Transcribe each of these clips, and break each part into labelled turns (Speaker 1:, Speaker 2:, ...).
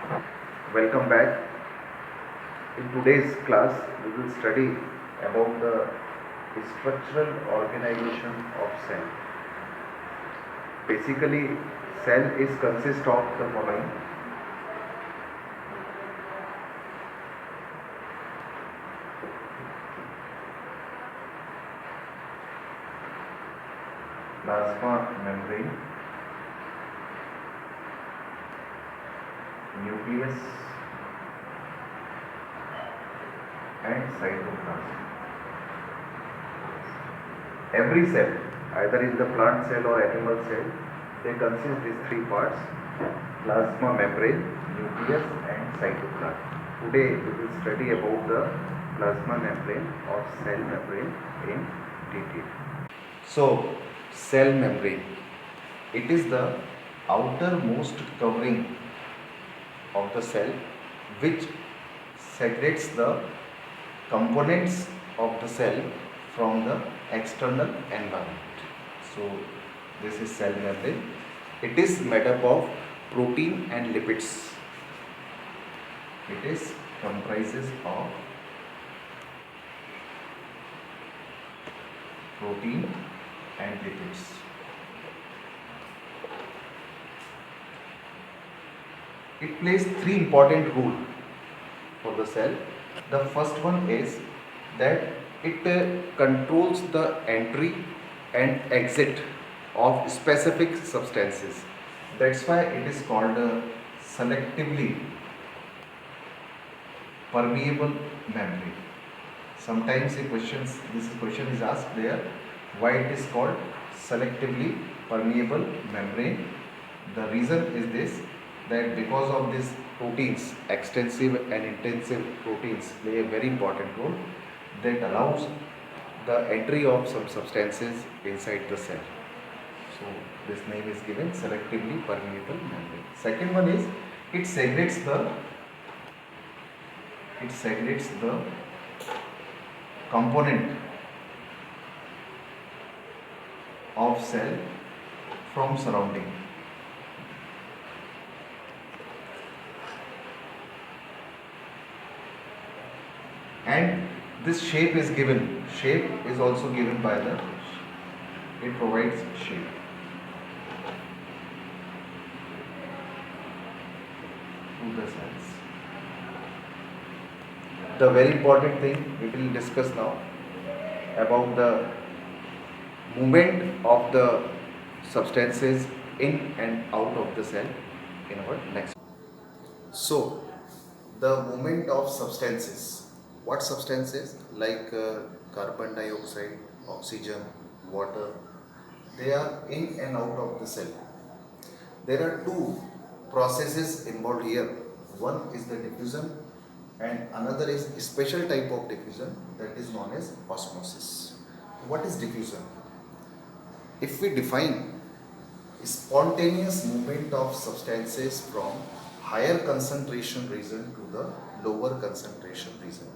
Speaker 1: Welcome back. In today's class, we will study about the structural organization of cell. Basically, cell is consist of the following: plasma membrane, nucleus, and cytoplasm. Every cell, either in the plant cell or animal cell, they consist these three parts: plasma membrane, nucleus, and cytoplasm. Today we will study about the plasma membrane or cell membrane in detail. So, cell membrane, it is the outermost covering of the cell which segregates the components of the cell from the external environment. So, this is cell membrane. It is made up of protein and lipids. It is comprises of protein and lipids. It plays three important roles for the cell. The first one is that it controls the entry and exit of specific substances. That's why it is called selectively permeable membrane. Sometimes this question is asked there, why it is called selectively permeable membrane. The reason is this, that because of these proteins, extensive and intensive proteins play a very important role that allows the entry of some substances inside the cell. So this name is given selectively permeable membrane. Second one is it segregates the component of cell from surrounding. And this shape is also given by it provides shape to the cells. The very important thing we will discuss now about the movement of the substances in and out of the cell in our next. So, the movement of substances. What substances? Like carbon dioxide, oxygen, water, they are in and out of the cell. There are two processes involved here. One is the diffusion and another is a special type of diffusion that is known as osmosis. What is diffusion? If we define spontaneous movement of substances from higher concentration region to the lower concentration region.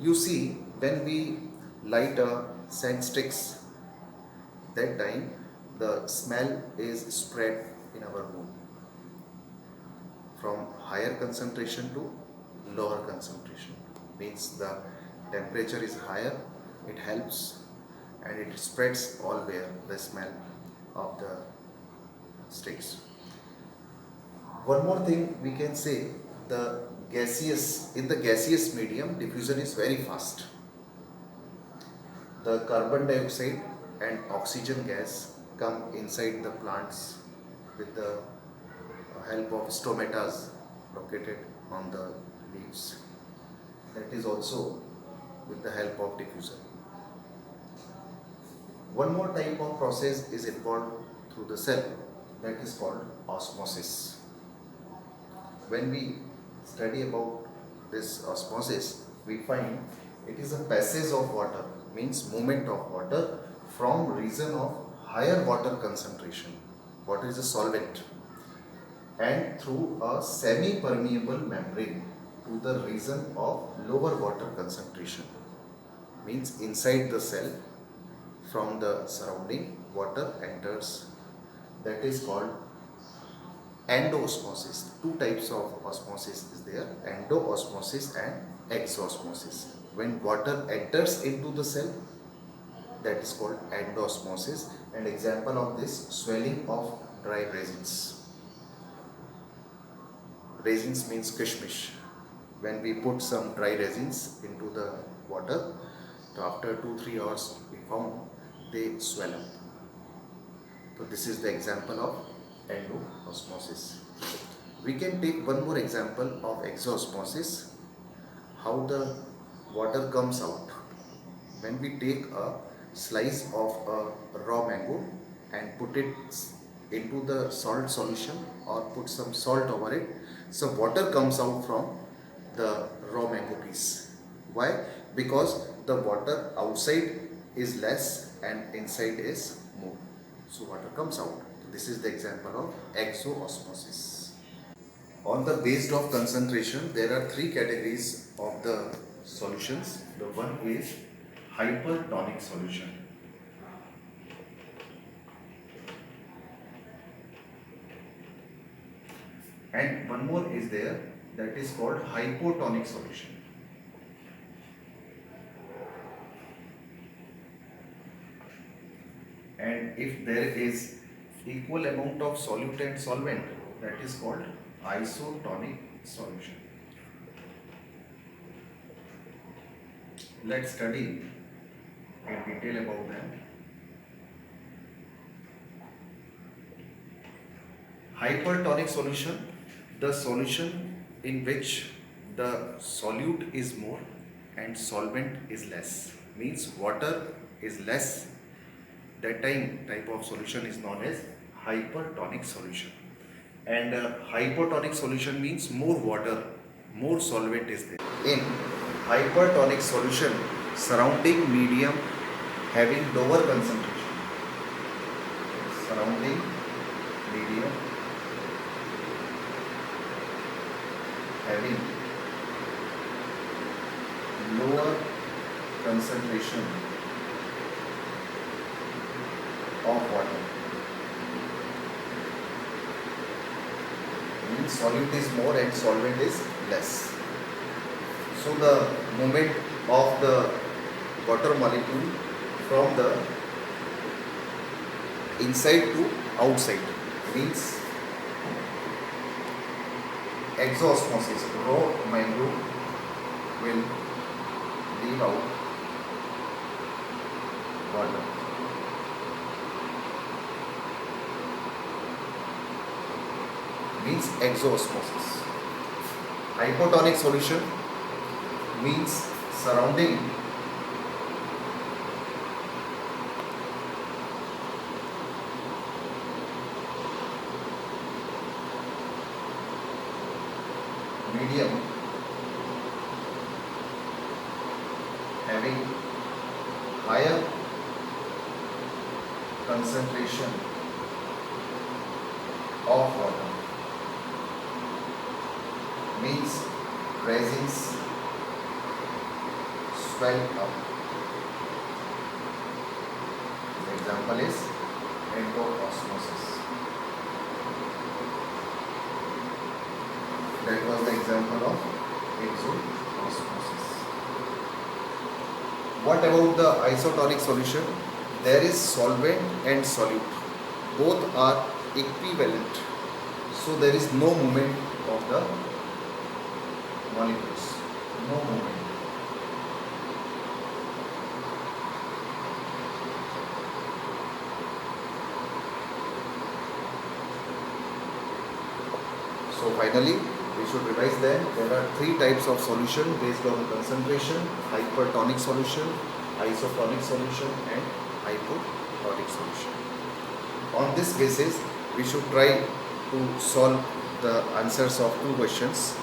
Speaker 1: You see, when we light a scent sticks, that time the smell is spread in our room from higher concentration to lower concentration. Means the temperature is higher, it helps and it spreads all where the smell of the sticks. One more thing we can say, in the gaseous medium, diffusion is very fast. The carbon dioxide and oxygen gas come inside the plants with the help of stomatas located on the leaves. That is also with the help of diffusion. One more type of process is involved through the cell, that is called osmosis. When we study about this osmosis, we find it is a passage of water, means movement of water from region of higher water concentration. Water is a solvent, and through a semi-permeable membrane to the region of lower water concentration. Means inside the cell, from the surrounding, water enters. That is called Endoosmosis. Two types of osmosis is there, endoosmosis and exosmosis. When water enters into the cell, that is called endoosmosis. An example of this, swelling of dry resins. Resins means kishmish. When we put some dry resins into the water, so after 2-3 hours we found they swell up. So this is the example of endoosmosis. We can take one more example of exosmosis, how the water comes out. When we take a slice of a raw mango and put it into the salt solution or put some salt over it, some water comes out from the raw mango piece. Why? Because the water outside is less and inside is more. So water comes out. This is the example of exosmosis. On the based of concentration, there are three categories of the solutions. The one is hypertonic solution. And one more is there, that is called hypotonic solution. And if there is equal amount of solute and solvent, that is called isotonic solution. Let's study in detail about them. Hypertonic solution, the solution in which the solute is more and solvent is less, means water is less. That type of solution is known as hypertonic solution. And hypotonic solution means more water, more solvent is there. In hypertonic solution, surrounding medium having lower concentration, surrounding medium having lower concentration of water, means solute is more and solvent is less. So the movement of the water molecule from the inside to outside means exosmosis. Raw mango will leave out water. Means exosmosis. Hypotonic solution means surrounding medium having higher concentration of water, means resins swell up. The example is endoosmosis. That was the example of exosmosis. What about the isotonic solution? There is solvent and solute. Both are equivalent. So there is no movement of the molecules. No movement. So finally, we should revise them. There are three types of solution based on concentration: hypertonic solution, isotonic solution, and hypotonic solution. On this basis, we should try to solve the answers of two questions.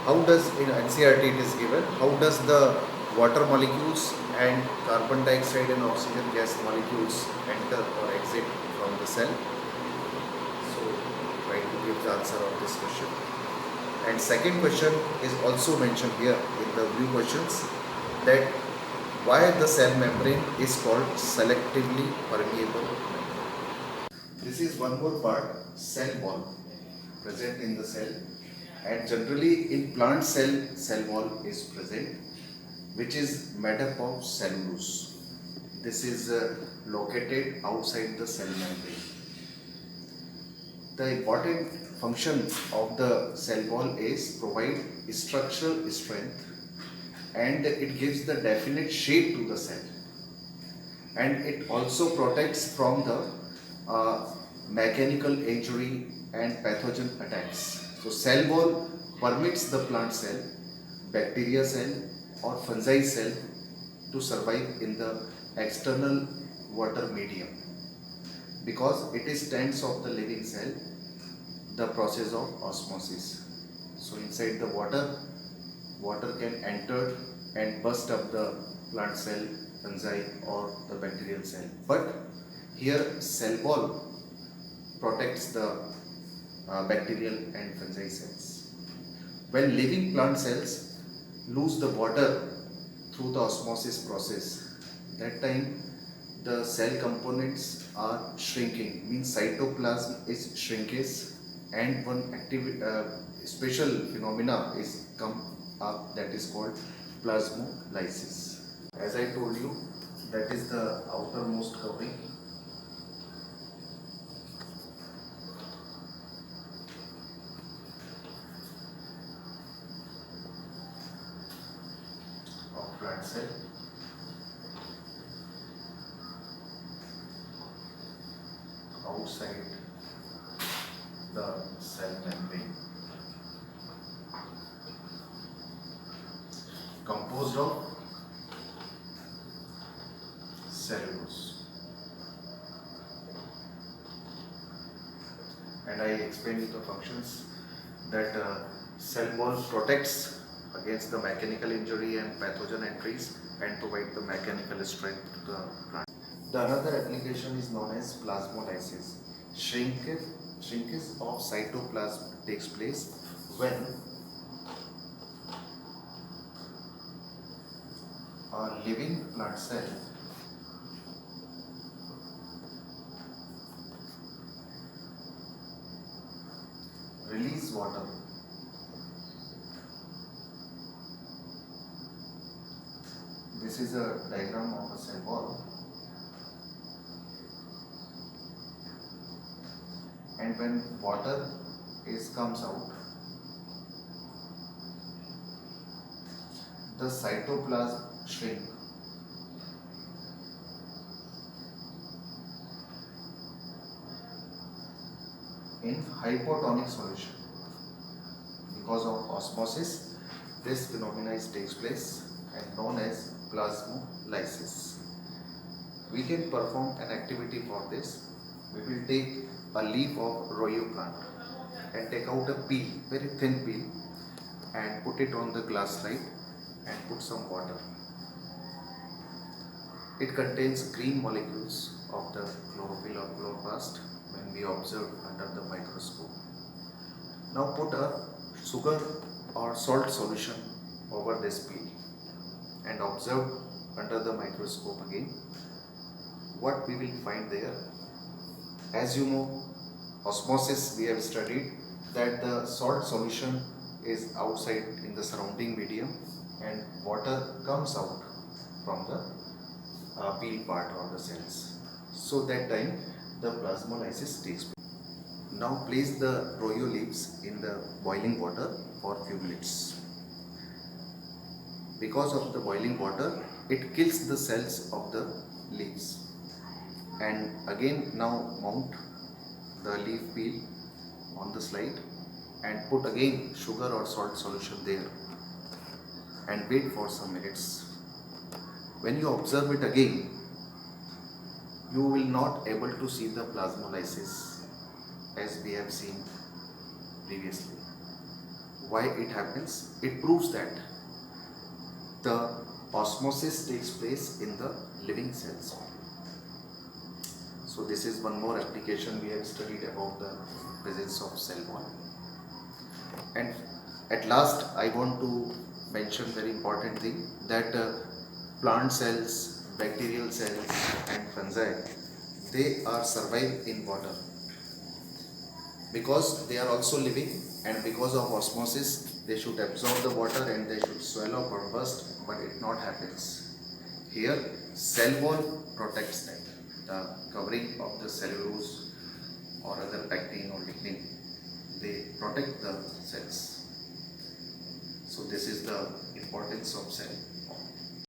Speaker 1: How does, in NCERT it is given, how does the water molecules and carbon dioxide and oxygen gas molecules enter or exit from the cell? So try to give the answer of this question. And second question is also mentioned here in the blue questions, that why the cell membrane is called selectively permeable membrane. This is one more part, cell wall. present in the cell, and generally in plant cell wall is present, which is made up of cellulose. This is located outside the cell membrane. The important function of the cell wall is provide structural strength, and it gives the definite shape to the cell, and it also protects from the mechanical injury and pathogen attacks. So cell wall permits the plant cell, bacteria cell or fungi cell to survive in the external water medium, because it is stands of the living cell, the process of osmosis. So inside the water can enter and burst up the plant cell, fungi or the bacterial cell. But here cell wall protects the bacterial and fungi cells. When living plant cells lose the water through the osmosis process, that time the cell components are shrinking, means cytoplasm is shrinkage, and one special phenomena is come up, that is called plasmolysis. As I told you, that is the outermost covering. Of plant cell. Outside the cell membrane, composed of cellulose. And I explained you the functions, that cell wall protects against the mechanical injury and pathogen entries and provide the mechanical strength to the plant. The another application is known as plasmolysis. Shrinkage of cytoplasm takes place when a living plant cell release water. This is a diagram of a cell wall, and when water comes out, the cytoplasm shrink. In hypotonic solution. Because of osmosis, this phenomena takes place and known as plasmolysis. We can perform an activity for this. We will take a leaf of royo plant and take out a peel, very thin peel, and put it on the glass slide and put some water. It contains green molecules of the chlorophyll or chloroplast when we observe under the microscope. Now put a sugar or salt solution over this peel and observe under the microscope again. What we will find there? As you know, osmosis we have studied that the salt solution is outside in the surrounding medium and water comes out from the peel part of the cells. So that time the plasmolysis takes place. Now place the royo leaves in the boiling water for few minutes. Because of the boiling water, it kills the cells of the leaves. And again now mount the leaf peel on the slide and put again sugar or salt solution there and wait for some minutes. When you observe it again, you will not able to see the plasmolysis as we have seen previously. Why it happens? It proves that the osmosis takes place in the living cells. So this is one more application we have studied about the presence of cell wall. And at last I want to mention very important thing, that plant cells, bacterial cells and fungi, they are survive in water. because they are also living, and because of osmosis they should absorb the water and they should swallow or burst, but it not happens. Here cell wall protects that, the covering of the cellulose or other pectin or lignin, they protect the cells. So this is the importance of cell.